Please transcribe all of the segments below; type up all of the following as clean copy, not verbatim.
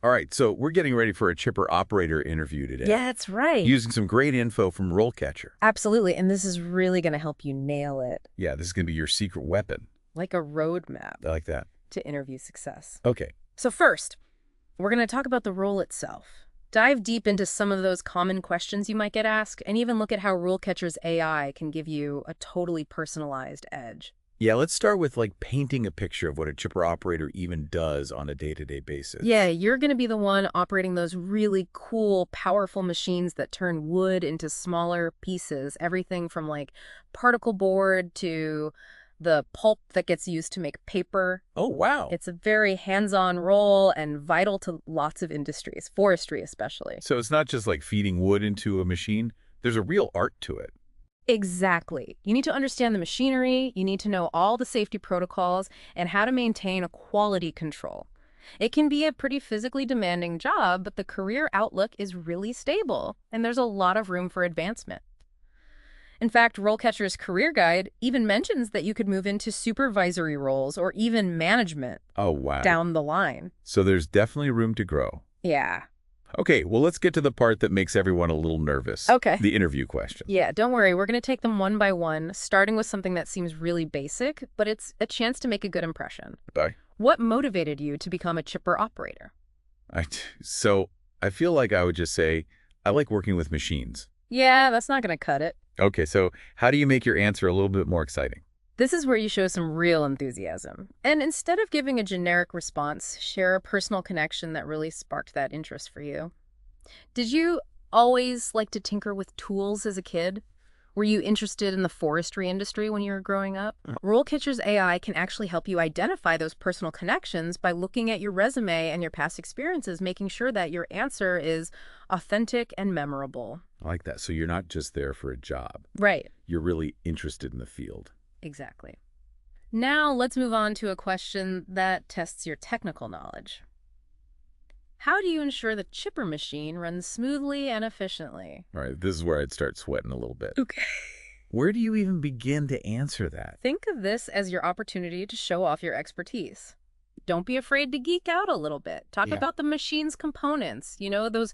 All right, so we're getting ready for a chipper operator interview today, Yeah, that's right. using some great info from RoleCatcher. Absolutely. And this is really going to help you nail it, Yeah, this is going to be your secret weapon. like a roadmap I like that. to interview success. Okay. So first, we're going to talk about the role itself. Dive deep into some of those common questions you might get asked, and even look at how RoleCatcher's AI can give you a totally personalized edge. Yeah, let's start with painting a picture of what a chipper operator even does on a day-to-day basis. Yeah, you're going to be the one operating those really cool, powerful machines that turn wood into smaller pieces, everything from particle board to the pulp that gets used to make paper. Oh, wow. It's a very hands-on role and vital to lots of industries, forestry especially. So it's not just like feeding wood into a machine. There's a real art to it. Exactly. You need to understand the machinery, you need to know all the safety protocols, and how to maintain a quality control. It can be a pretty physically demanding job, but the career outlook is really stable, and there's a lot of room for advancement. In fact, RoleCatcher's career guide even mentions that you could move into supervisory roles or even management Oh, wow. down the line. So there's definitely room to grow. Yeah. Okay, well, let's get to the part that makes everyone a little nervous. Okay. The interview question. Yeah, don't worry. We're going to take them one by one, starting with something that seems really basic, but it's a chance to make a good impression. Bye. What motivated you to become a chipper operator? So I feel like I would just say, I like working with machines. Yeah, that's not going to cut it. Okay, so how do you make your answer a little bit more exciting? This is where you show some real enthusiasm. And instead of giving a generic response, share a personal connection that really sparked that interest for you. Did you always like to tinker with tools as a kid? Were you interested in the forestry industry when you were growing up? RoleCatcher's AI can actually help you identify those personal connections by looking at your resume and your past experiences, making sure that your answer is authentic and memorable. I like that. So you're not just there for a job. Right. You're really interested in the field. Exactly. Now let's move on to a question that tests your technical knowledge. How do you ensure the chipper machine runs smoothly and efficiently? All right, this is where I'd start sweating a little bit. Okay. Where do you even begin to answer that? Think of this as your opportunity to show off your expertise. Don't be afraid to geek out a little bit. Talk Yeah. about the machine's components, those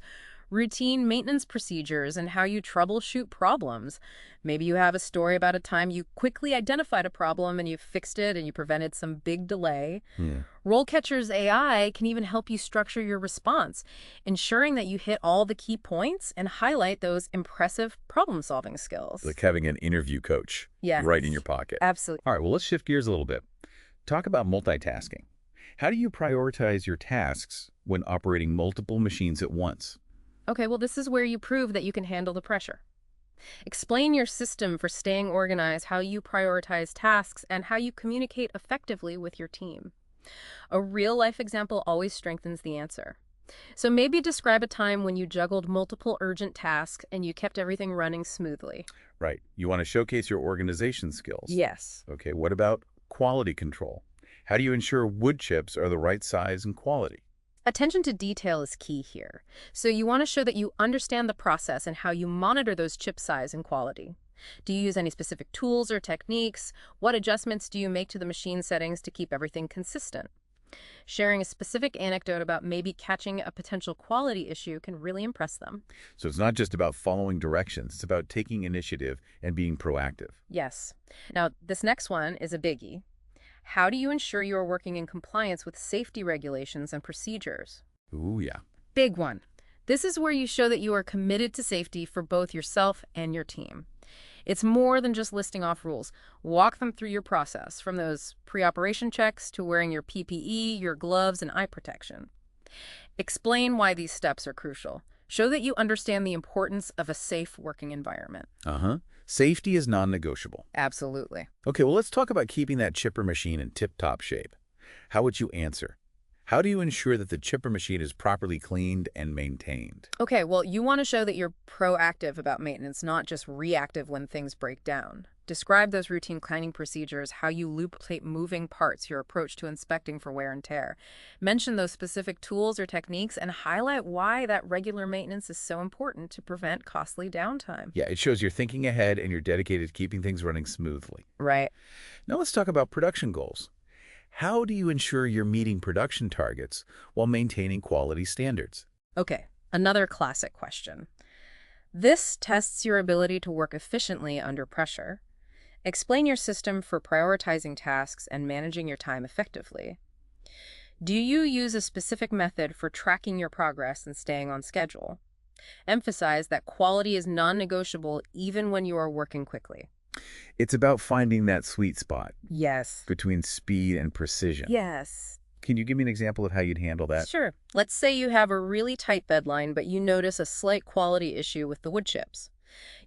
routine maintenance procedures and how you troubleshoot problems. Maybe you have a story about a time you quickly identified a problem and you fixed it and you prevented some big delay. Yeah. RoleCatcher's AI can even help you structure your response, ensuring that you hit all the key points and highlight those impressive problem-solving skills. Like having an interview coach Yes. right in your pocket. Absolutely. All right, well, let's shift gears a little bit. Talk about multitasking. How do you prioritize your tasks when operating multiple machines at once? Okay, well, this is where you prove that you can handle the pressure. Explain your system for staying organized, how you prioritize tasks, and how you communicate effectively with your team. A real-life example always strengthens the answer. So maybe describe a time when you juggled multiple urgent tasks and you kept everything running smoothly. Right. You want to showcase your organization skills. Yes. Okay, what about quality control? How do you ensure wood chips are the right size and quality? Attention to detail is key here. So you want to show that you understand the process and how you monitor those chip size and quality. Do you use any specific tools or techniques? What adjustments do you make to the machine settings to keep everything consistent? Sharing a specific anecdote about maybe catching a potential quality issue can really impress them. So it's not just about following directions. It's about taking initiative and being proactive. Yes. Now, this next one is a biggie. How do you ensure you are working in compliance with safety regulations and procedures? Ooh, yeah. Big one. This is where you show that you are committed to safety for both yourself and your team. It's more than just listing off rules. Walk them through your process, from those pre-operation checks to wearing your PPE, your gloves, and eye protection. Explain why these steps are crucial. Show that you understand the importance of a safe working environment. Uh-huh. Safety is non-negotiable. Absolutely. Okay, well, let's talk about keeping that chipper machine in tip-top shape. How would you answer? How do you ensure that the chipper machine is properly cleaned and maintained? Okay, well, you want to show that you're proactive about maintenance, not just reactive when things break down. Describe those routine cleaning procedures, how you lubricate moving parts, your approach to inspecting for wear and tear. Mention those specific tools or techniques and highlight why that regular maintenance is so important to prevent costly downtime. Yeah, it shows you're thinking ahead and you're dedicated to keeping things running smoothly. Right. Now let's talk about production goals. How do you ensure you're meeting production targets while maintaining quality standards? Okay, another classic question. This tests your ability to work efficiently under pressure. Explain your system for prioritizing tasks and managing your time effectively. Do you use a specific method for tracking your progress and staying on schedule? Emphasize that quality is non-negotiable even when you are working quickly. It's about finding that sweet spot Yes. between speed and precision. Yes. Can you give me an example of how you'd handle that? Sure. Let's say you have a really tight deadline, but you notice a slight quality issue with the wood chips.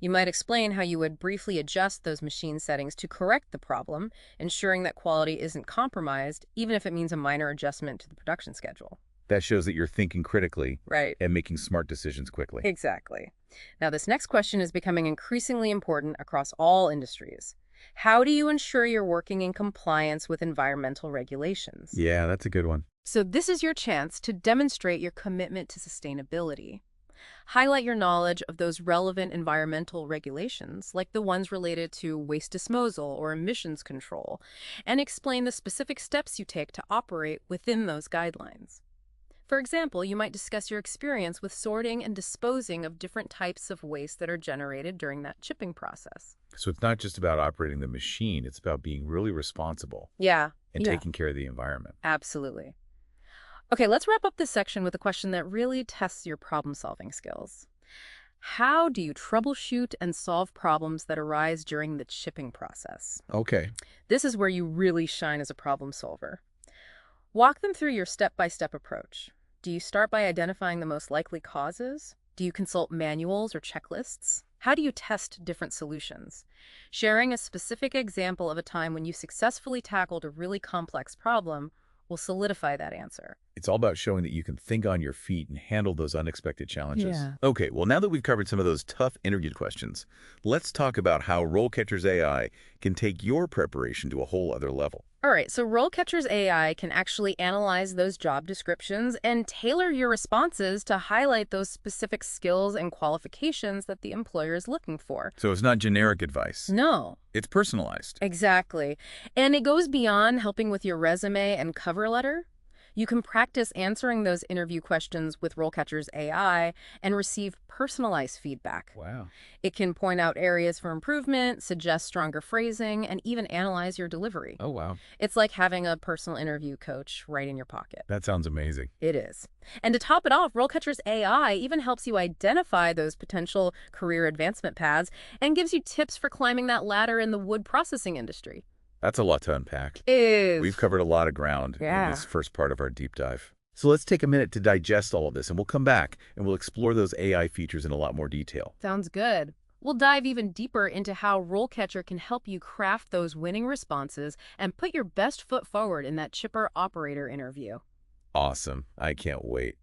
You might explain how you would briefly adjust those machine settings to correct the problem, ensuring that quality isn't compromised, even if it means a minor adjustment to the production schedule. That shows that you're thinking critically Right. and making smart decisions quickly. Exactly. Now, this next question is becoming increasingly important across all industries. How do you ensure you're working in compliance with environmental regulations? Yeah, that's a good one. So this is your chance to demonstrate your commitment to sustainability. Highlight your knowledge of those relevant environmental regulations, like the ones related to waste disposal or emissions control, and explain the specific steps you take to operate within those guidelines. For example, you might discuss your experience with sorting and disposing of different types of waste that are generated during that chipping process. So it's not just about operating the machine, it's about being really responsible Yeah. and taking care of the environment. Absolutely. Okay, let's wrap up this section with a question that really tests your problem-solving skills. How do you troubleshoot and solve problems that arise during the chipping process? Okay. This is where you really shine as a problem solver. Walk them through your step-by-step approach. Do you start by identifying the most likely causes? Do you consult manuals or checklists? How do you test different solutions? Sharing a specific example of a time when you successfully tackled a really complex problem will solidify that answer. It's all about showing that you can think on your feet and handle those unexpected challenges. Yeah. Okay, well, now that we've covered some of those tough interview questions, let's talk about how RoleCatcher's AI can take your preparation to a whole other level. All right, so RoleCatcher's AI can actually analyze those job descriptions and tailor your responses to highlight those specific skills and qualifications that the employer is looking for. So it's not generic advice. No. It's personalized. Exactly. And it goes beyond helping with your resume and cover letter. You can practice answering those interview questions with RoleCatcher's AI and receive personalized feedback. Wow. It can point out areas for improvement, suggest stronger phrasing, and even analyze your delivery. Oh, wow. It's like having a personal interview coach right in your pocket. That sounds amazing. It is. And to top it off, RoleCatcher's AI even helps you identify those potential career advancement paths and gives you tips for climbing that ladder in the wood processing industry. That's a lot to unpack. Is. We've covered a lot of ground in this first part of our deep dive. So let's take a minute to digest all of this, and we'll come back and we'll explore those AI features in a lot more detail. Sounds good. We'll dive even deeper into how RoleCatcher can help you craft those winning responses and put your best foot forward in that chipper operator interview. Awesome. I can't wait.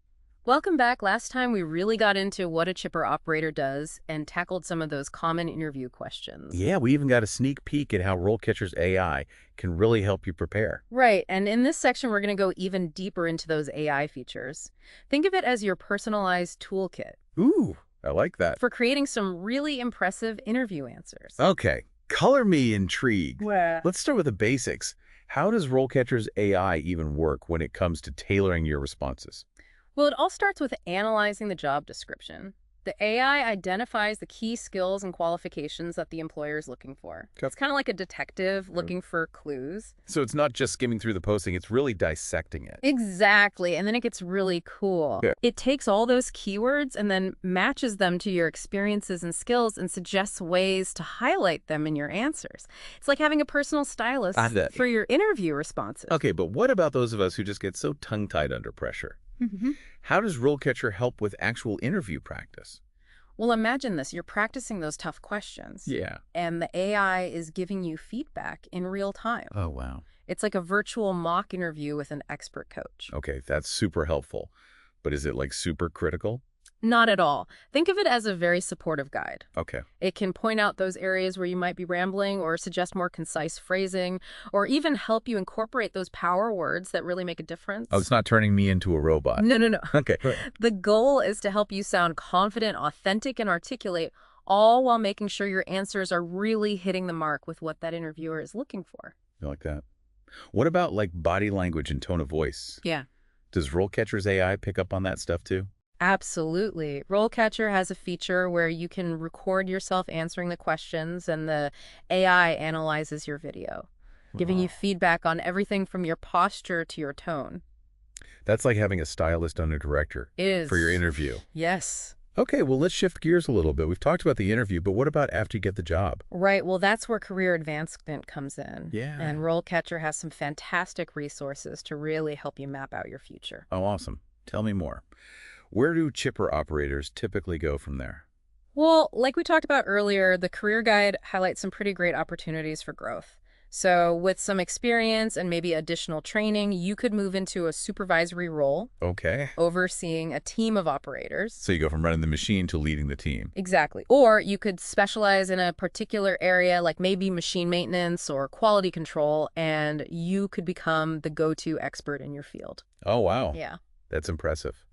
Welcome back. Last time we really got into what a chipper operator does and tackled some of those common interview questions. Yeah, we even got a sneak peek at how RoleCatcher's AI can really help you prepare. Right, and in this section, we're going to go even deeper into those AI features. Think of it as your personalized toolkit Ooh, I like that. for creating some really impressive interview answers. Okay, color me intrigued. Well, Let's start with the basics. How does RoleCatcher's AI even work when it comes to tailoring your responses? it all starts with analyzing the job description. The AI identifies the key skills and qualifications that the employer is looking for. Okay. It's kind of like a detective looking for clues. So it's not just skimming through the posting, it's really dissecting it. Exactly, and then it gets really cool. Yeah. It takes all those keywords and then matches them to your experiences and skills and suggests ways to highlight them in your answers. It's like having a personal stylist for your interview responses. Okay, but what about those of us who just get so tongue-tied under pressure? How does RoleCatcher help with actual interview practice? Well, imagine this. You're practicing those tough questions. Yeah. And the AI is giving you feedback in real time. Oh, wow. It's like a virtual mock interview with an expert coach. Okay, that's super helpful. But is it like super critical? Not at all. Think of it as a very supportive guide. Okay. It can point out those areas where you might be rambling or suggest more concise phrasing or even help you incorporate those power words that really make a difference. Oh, it's not turning me into a robot. No. Okay. The goal is to help you sound confident, authentic, and articulate, all while making sure your answers are really hitting the mark with what that interviewer is looking for. I like that. What about like body language and tone of voice? Yeah. Does RoleCatcher's AI pick up on that stuff too? Absolutely. RoleCatcher has a feature where you can record yourself answering the questions, and the AI analyzes your video, giving you Oh, feedback on everything from your posture to your tone. that's like having a stylist and a director for your Is. interview. Yes. Okay, well, let's shift gears a little bit. We've talked about the interview, but what about after you get the job? Right. Well, that's where career advancement comes in. Yeah. And RoleCatcher has some fantastic resources to really help you map out your future. Oh, awesome. Tell me more. Where do chipper operators typically go from there? Well, like we talked about earlier, the career guide highlights some pretty great opportunities for growth. So, with some experience and maybe additional training, you could move into a supervisory role, Okay. overseeing a team of operators. So you go from running the machine to leading the team. Exactly. Or you could specialize in a particular area, like maybe machine maintenance or quality control, and you could become the go-to expert in your field. Oh, wow. Yeah. That's impressive.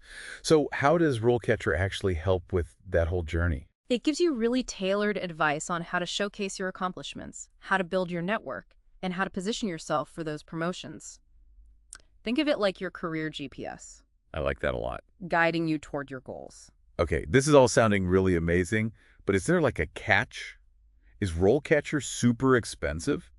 So how does RoleCatcher actually help with that whole journey? It gives you really tailored advice on how to showcase your accomplishments, how to build your network, and how to position yourself for those promotions. Think of it like your career GPS, I like that a lot. guiding you toward your goals. Okay, this is all sounding really amazing, but is there like a catch? Is RoleCatcher super expensive?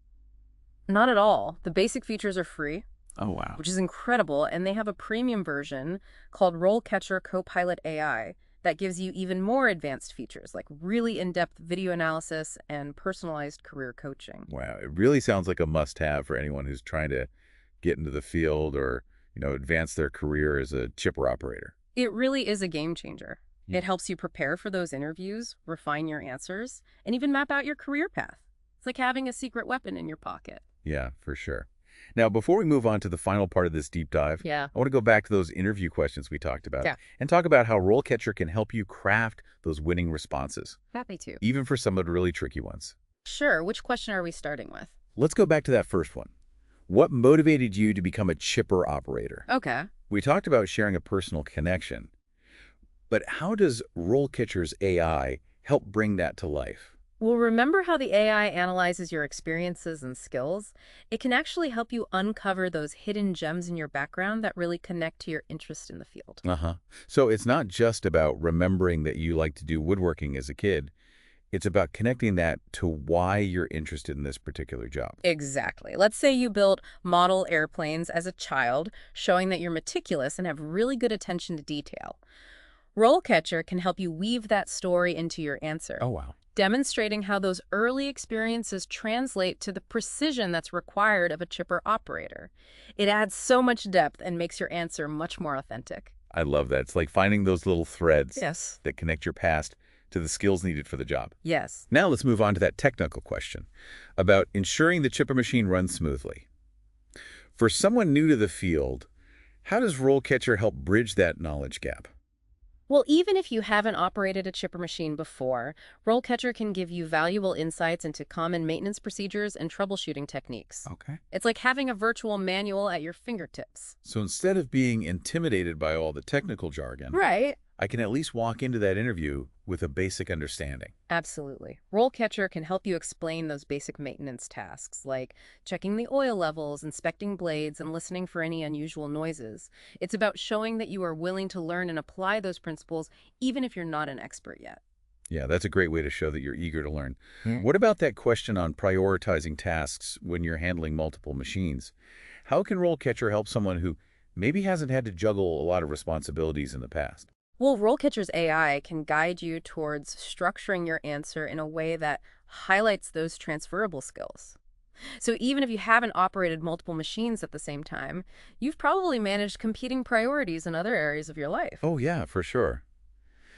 Not at all. The basic features are free, Oh, wow. which is incredible, and they have a premium version called RoleCatcher Copilot AI that gives you even more advanced features like really in-depth video analysis and personalized career coaching. Wow, it really sounds like a must-have for anyone who's trying to get into the field or, advance their career as a chipper operator. It really is a game changer. Yeah. It helps you prepare for those interviews, refine your answers, and even map out your career path. It's like having a secret weapon in your pocket. Yeah, for sure. Now, before we move on to the final part of this deep dive, Yeah. I want to go back to those interview questions we talked about Yeah. and talk about how RoleCatcher can help you craft those winning responses, Happy to. even for some of the really tricky ones. Sure. Which question are we starting with? Let's go back to that first one. What motivated you to become a chipper operator? Okay. We talked about sharing a personal connection, but how does RoleCatcher's AI help bring that to life? Well, remember how the AI analyzes your experiences and skills? It can actually help you uncover those hidden gems in your background that really connect to your interest in the field. Uh-huh. So it's not just about remembering that you like to do woodworking as a kid. It's about connecting that to why you're interested in this particular job. Exactly. Let's say you built model airplanes as a child, showing that you're meticulous and have really good attention to detail. RoleCatcher can help you weave that story into your answer, Oh, wow. demonstrating how those early experiences translate to the precision that's required of a chipper operator. It adds so much depth and makes your answer much more authentic. I love that. It's like finding those little threads Yes. that connect your past to the skills needed for the job. Yes. Now let's move on to that technical question about ensuring the chipper machine runs smoothly. For someone new to the field, how does RoleCatcher help bridge that knowledge gap? Well, even if you haven't operated a chipper machine before, RoleCatcher can give you valuable insights into common maintenance procedures and troubleshooting techniques. Okay. It's like having a virtual manual at your fingertips. So instead of being intimidated by all the technical jargon, Right. I can at least walk into that interview with a basic understanding. Absolutely. RoleCatcher can help you explain those basic maintenance tasks, like checking the oil levels, inspecting blades, and listening for any unusual noises. It's about showing that you are willing to learn and apply those principles, even if you're not an expert yet. Yeah, that's a great way to show that you're eager to learn. Hmm. What about that question on prioritizing tasks when you're handling multiple machines? How can RoleCatcher help someone who maybe hasn't had to juggle a lot of responsibilities in the past? Well, RoleCatcher's AI can guide you towards structuring your answer in a way that highlights those transferable skills. So even if you haven't operated multiple machines at the same time, you've probably managed competing priorities in other areas of your life. Oh, yeah, for sure.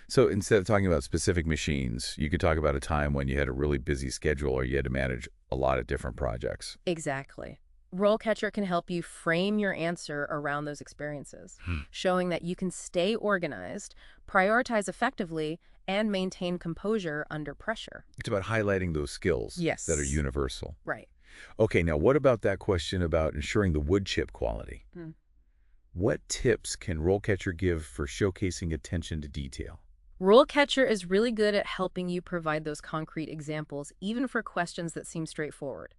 So instead of talking about specific machines, you could talk about a time when you had a really busy schedule or you had to manage a lot of different projects. Exactly. RoleCatcher can help you frame your answer around those experiences, showing that you can stay organized, prioritize effectively, and maintain composure under pressure. It's about highlighting those skills Yes. that are universal. Right. Okay, now what about that question about ensuring the wood chip quality? Hmm. What tips can RoleCatcher give for showcasing attention to detail? RoleCatcher is really good at helping you provide those concrete examples, even for questions that seem straightforward.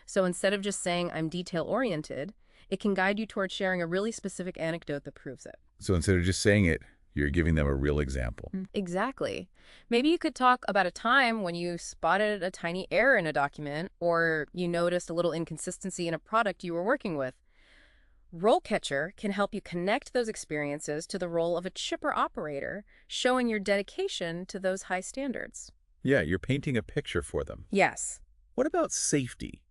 So instead of just saying, I'm detail-oriented, it can guide you towards sharing a really specific anecdote that proves it. So instead of just saying it, you're giving them a real example. Exactly. Maybe you could talk about a time when you spotted a tiny error in a document, or you noticed a little inconsistency in a product you were working with. RoleCatcher can help you connect those experiences to the role of a chipper operator, showing your dedication to those high standards. Yeah, you're painting a picture for them. Yes. What about safety?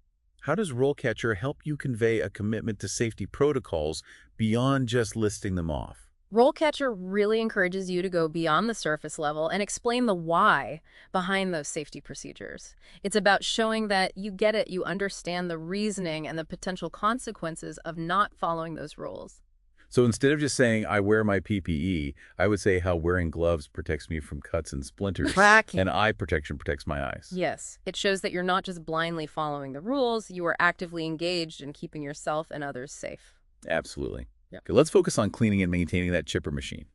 How does RoleCatcher help you convey a commitment to safety protocols beyond just listing them off? RoleCatcher really encourages you to go beyond the surface level and explain the why behind those safety procedures. It's about showing that you get it, you understand the reasoning and the potential consequences of not following those rules. So instead of just saying, I wear my PPE, I would say how wearing gloves protects me from cuts and splinters, Cracking. and eye protection protects my eyes. Yes, it shows that you're not just blindly following the rules, you are actively engaged in keeping yourself and others safe. Absolutely. Yeah. Okay, let's focus on cleaning and maintaining that chipper machine.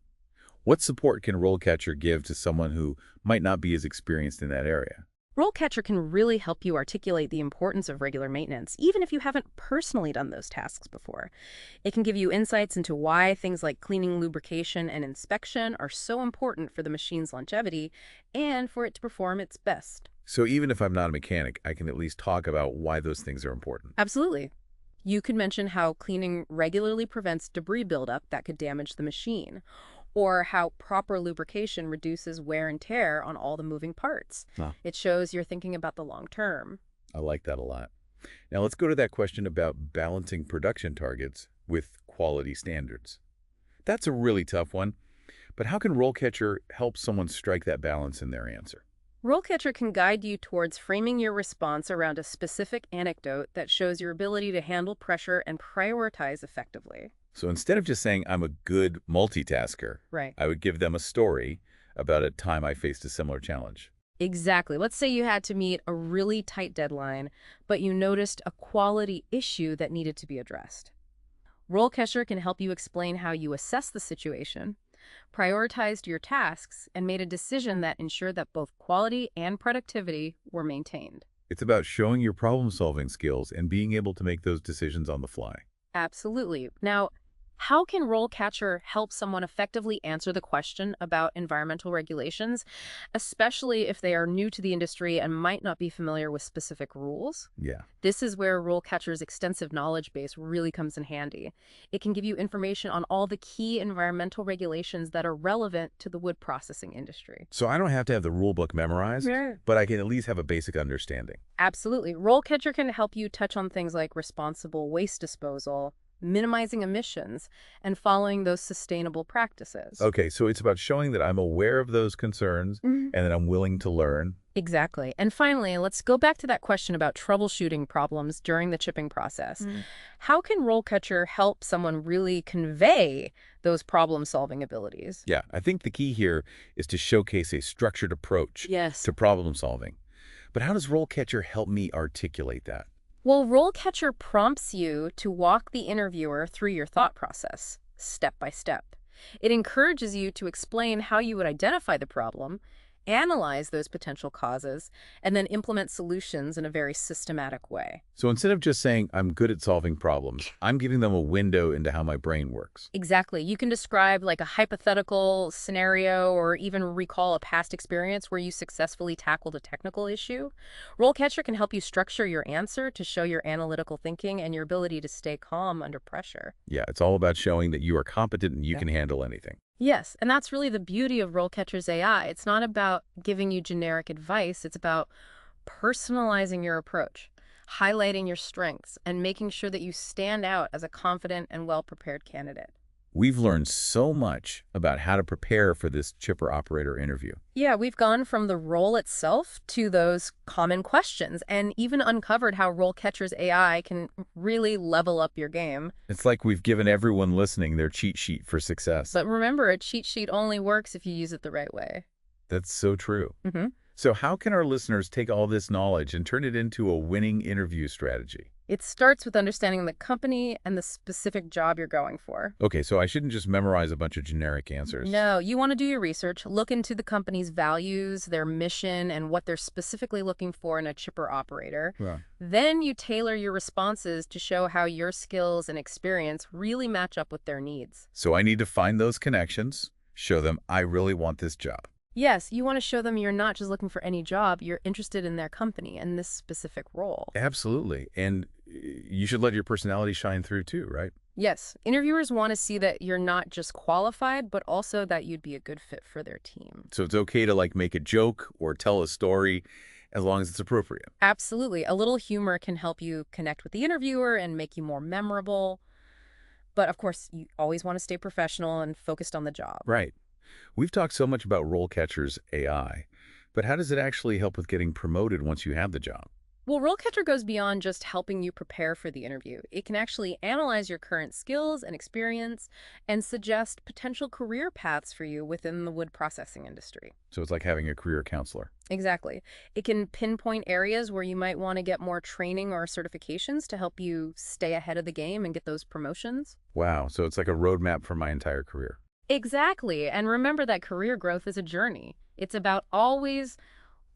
What support can RoleCatcher give to someone who might not be as experienced in that area? RoleCatcher can really help you articulate the importance of regular maintenance, even if you haven't personally done those tasks before. It can give you insights into why things like cleaning, lubrication, and inspection are so important for the machine's longevity and for it to perform its best. So even if I'm not a mechanic, I can at least talk about why those things are important. Absolutely. You could mention how cleaning regularly prevents debris buildup that could damage the machine, or how proper lubrication reduces wear and tear on all the moving parts. Ah. It shows you're thinking about the long term. I like that a lot. Now let's go to that question about balancing production targets with quality standards. That's a really tough one, but how can RoleCatcher help someone strike that balance in their answer? RoleCatcher can guide you towards framing your response around a specific anecdote that shows your ability to handle pressure and prioritize effectively. So instead of just saying I'm a good multitasker, Right. I would give them a story about a time I faced a similar challenge. Exactly. Let's say you had to meet a really tight deadline, but you noticed a quality issue that needed to be addressed. RoleCatcher can help you explain how you assessed the situation, prioritized your tasks, and made a decision that ensured that both quality and productivity were maintained. It's about showing your problem-solving skills and being able to make those decisions on the fly. Absolutely. Now, how can RoleCatcher help someone effectively answer the question about environmental regulations, especially if they are new to the industry and might not be familiar with specific rules? Yeah. This is where RoleCatcher's extensive knowledge base really comes in handy. It can give you information on all the key environmental regulations that are relevant to the wood processing industry. So I don't have to have the rule book memorized, Right. but I can at least have a basic understanding. Absolutely. RoleCatcher can help you touch on things like responsible waste disposal, minimizing emissions, and following those sustainable practices. Okay, so it's about showing that I'm aware of those concerns and that I'm willing to learn. Exactly. And finally, let's go back to that question about troubleshooting problems during the chipping process. How can RoleCatcher help someone really convey those problem-solving abilities? Yeah, I think the key here is to showcase a structured approach Yes. to problem solving. But how does RoleCatcher help me articulate that? Well, RoleCatcher prompts you to walk the interviewer through your thought process, step by step. It encourages you to explain how you would identify the problem, analyze those potential causes, and then implement solutions in a very systematic way. So instead of just saying I'm good at solving problems, I'm giving them a window into how my brain works. Exactly. You can describe like a hypothetical scenario or even recall a past experience where you successfully tackled a technical issue. RoleCatcher can help you structure your answer to show your analytical thinking and your ability to stay calm under pressure. Yeah, it's all about showing that you are competent and you can handle anything. Yes, and that's really the beauty of RoleCatcher's AI. It's not about giving you generic advice. It's about personalizing your approach, highlighting your strengths, and making sure that you stand out as a confident and well-prepared candidate. We've learned so much about how to prepare for this chipper operator interview. Yeah, we've gone from the role itself to those common questions and even uncovered how RoleCatcher's AI can really level up your game. It's like we've given everyone listening their cheat sheet for success. But remember, a cheat sheet only works if you use it the right way. That's so true. Mm-hmm. So how can our listeners take all this knowledge and turn it into a winning interview strategy? It starts with understanding the company and the specific job you're going for. Okay, so I shouldn't just memorize a bunch of generic answers. No, you want to do your research, look into the company's values, their mission, and what they're specifically looking for in a chipper operator. Right. Then you tailor your responses to show how your skills and experience really match up with their needs. So I need to find those connections, show them I really want this job. Yes, you want to show them you're not just looking for any job, you're interested in their company and this specific role. Absolutely. And you should let your personality shine through too, right? Yes, interviewers want to see that you're not just qualified, but also that you'd be a good fit for their team. So it's okay to like make a joke or tell a story as long as it's appropriate. Absolutely. A little humor can help you connect with the interviewer and make you more memorable. But of course, you always want to stay professional and focused on the job. Right. We've talked so much about RoleCatcher's AI, but how does it actually help with getting promoted once you have the job? Well, RoleCatcher goes beyond just helping you prepare for the interview. It can actually analyze your current skills and experience and suggest potential career paths for you within the wood processing industry. So it's like having a career counselor. Exactly. It can pinpoint areas where you might want to get more training or certifications to help you stay ahead of the game and get those promotions. Wow, so it's like a roadmap for my entire career. Exactly. And remember that career growth is a journey. It's about always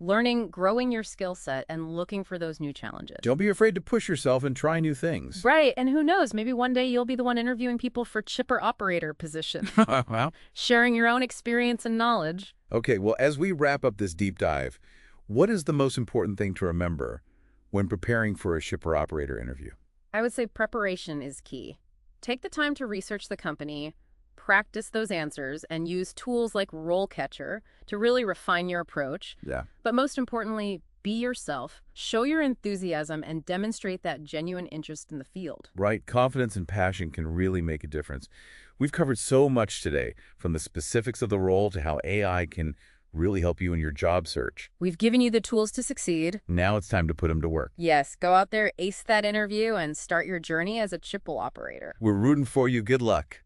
learning, growing your skill set, and looking for those new challenges. Don't be afraid to push yourself and try new things. Right. And who knows, maybe one day you'll be the one interviewing people for chipper operator position, Well, sharing your own experience and knowledge. okay, well, as we wrap up this deep dive, what is the most important thing to remember when preparing for a shipper operator interview? I would say preparation is key. Take the time to research the company, practice those answers, and use tools like RoleCatcher to really refine your approach. Yeah. But most importantly, be yourself, show your enthusiasm, and demonstrate that genuine interest in the field. Right, confidence and passion can really make a difference. We've covered so much today, from the specifics of the role to how AI can really help you in your job search. We've given you the tools to succeed. Now it's time to put them to work. Yes, go out there, ace that interview, and start your journey as a chipper operator. We're rooting for you. Good luck.